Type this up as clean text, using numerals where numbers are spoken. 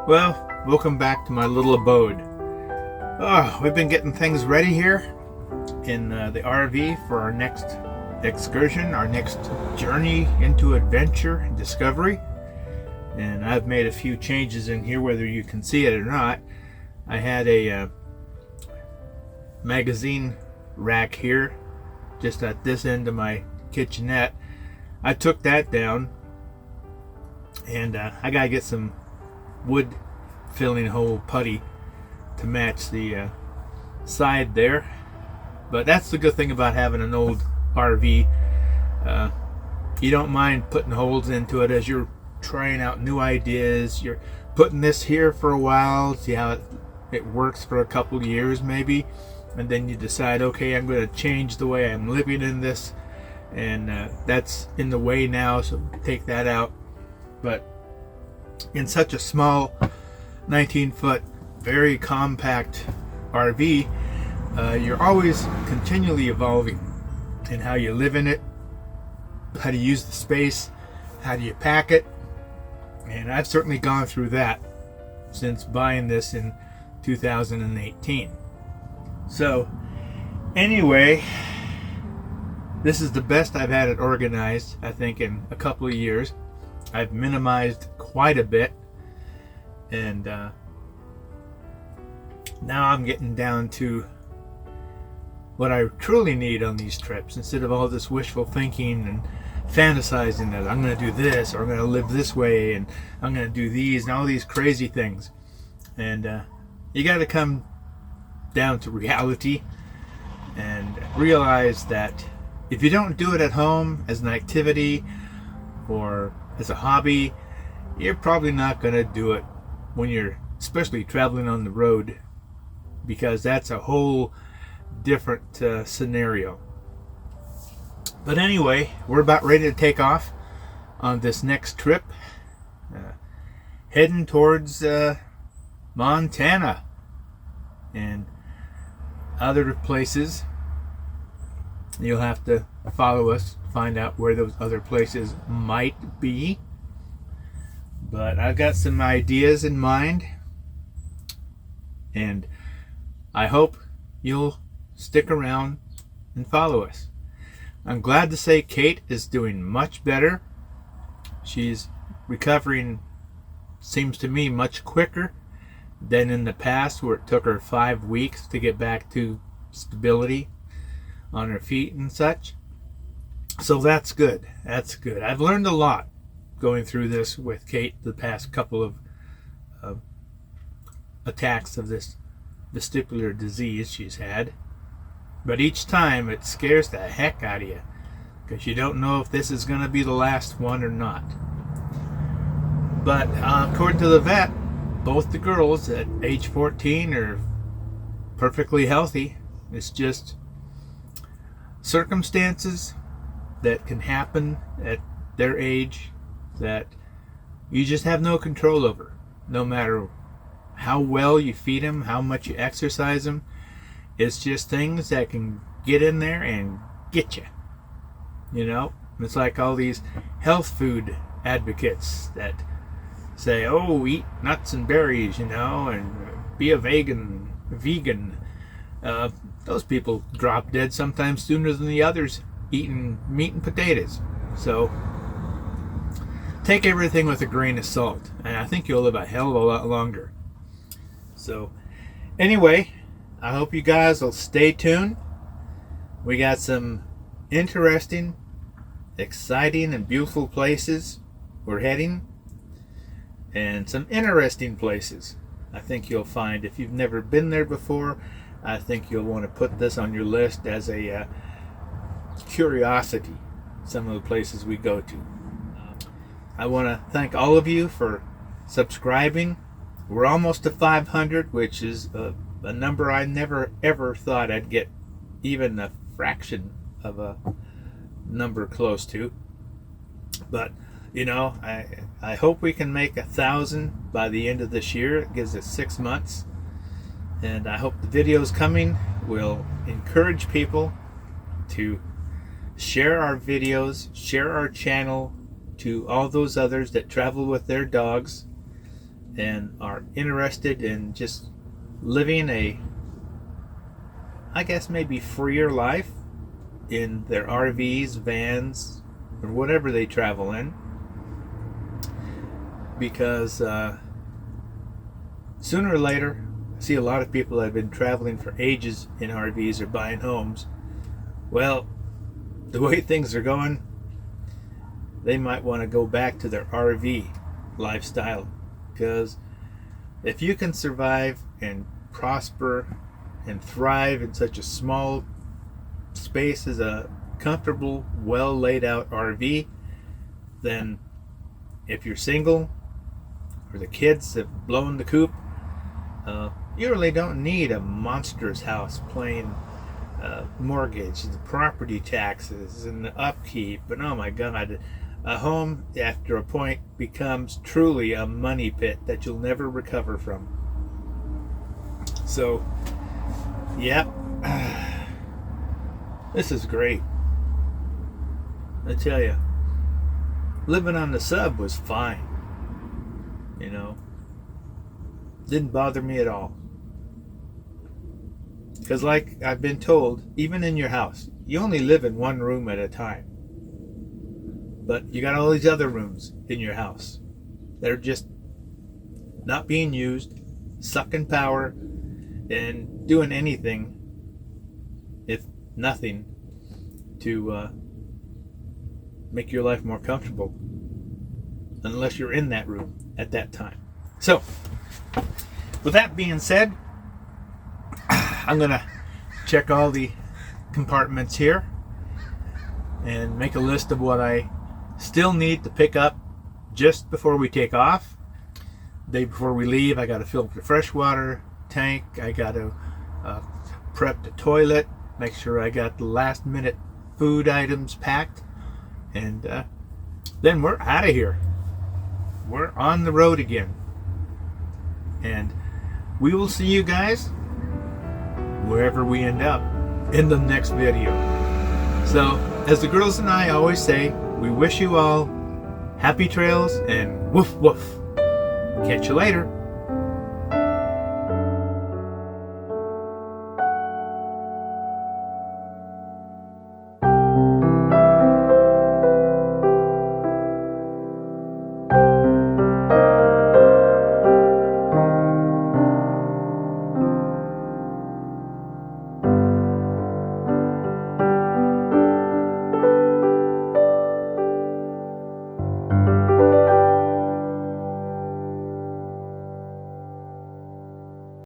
Well, welcome back to my little abode. We've been getting things ready here in the RV for our next excursion, our next journey into adventure and discovery. And I've made a few changes in here, whether you can see it or not. I had a magazine rack here, just at this end of my kitchenette. I took that down, and I gotta get some wood filling hole putty to match the side there. But that's the good thing about having an old RV. You don't mind putting holes into it as you're trying out new ideas. You're putting this here for a while, see how it works for a couple years maybe, and then you decide, okay, I'm going to change the way I'm living in this, and that's in the way now, so take that out. But in such a small 19-foot, very compact RV, you're always continually evolving in how you live in it, how to use the space, how do you pack it. And I've certainly gone through that since buying this in 2018. So anyway, this is the best I've had it organized, I think, in a couple of years. I've minimized quite a bit, and now I'm getting down to what I truly need on these trips, instead of all this wishful thinking and fantasizing that I'm going to do this, or I'm going to live this way, and I'm going to do these and all these crazy things. And you got to come down to reality and realize that if you don't do it at home as an activity or as a hobby, you're probably not going to do it when you're especially traveling on the road, because that's a whole different scenario. But anyway, we're about ready to take off on this next trip, heading towards Montana and other places. You'll have to follow us to find out where those other places might be. But I've got some ideas in mind, and I hope you'll stick around and follow us. I'm glad to say Kate is doing much better. She's recovering, seems to me, much quicker than in the past, where it took her 5 weeks to get back to stability on her feet and such. So that's good. That's good. I've learned a lot going through this with Kate the past couple of attacks of this vestibular disease she's had. But each time it scares the heck out of you, because you don't know if this is going to be the last one or not. But according to the vet, both the girls at age 14 are perfectly healthy. It's just circumstances that can happen at their age that you just have no control over. No matter how well you feed them, how much you exercise them, it's just things that can get in there and get you. You know, it's like all these health food advocates that say, oh, eat nuts and berries, you know, and be a vegan. Those people drop dead sometimes sooner than the others eating meat and potatoes. So take everything with a grain of salt, and I think you'll live a hell of a lot longer. So anyway, I hope you guys will stay tuned. We got some interesting, exciting, and beautiful places we're heading, and some interesting places I think you'll find. If you've never been there before, I think you'll want to put this on your list as a curiosity, some of the places we go to. I want to thank all of you for subscribing. We're almost to 500, which is a number I never ever thought I'd get even a fraction of a number close to. But you know, I hope we can make 1,000 by the end of this year. It gives us 6 months, and I hope the videos coming will encourage people to share our videos, share our channel to all those others that travel with their dogs, and are interested in just living a, I guess maybe freer life in their RVs, vans, or whatever they travel in. Because sooner or later, I see a lot of people that have been traveling for ages in RVs or buying homes. Well, the way things are going, they might want to go back to their RV lifestyle. Because if you can survive and prosper and thrive in such a small space as a comfortable, well laid out RV, then if you're single or the kids have blown the coop, you really don't need a monstrous house paying mortgage, the property taxes, and the upkeep. And oh my God, a home after a point becomes truly a money pit that you'll never recover from. So, yep, this is great. I tell you, living on the sub was fine. You know, didn't bother me at all. Because like I've been told, even in your house, you only live in one room at a time. But you got all these other rooms in your house that are just not being used, sucking power, and doing anything, if nothing, to make your life more comfortable. Unless you're in that room at that time. So, with that being said, I'm going to check all the compartments here and make a list of what I still need to pick up just before we take off. The day before we leave, I got to fill up the freshwater tank. I got to prep the toilet, make sure I got the last minute food items packed, and then we're out of here. We're on the road again, and we will see you guys wherever we end up in the next video. So, as the girls and I always say, we wish you all happy trails and woof woof. Catch you later.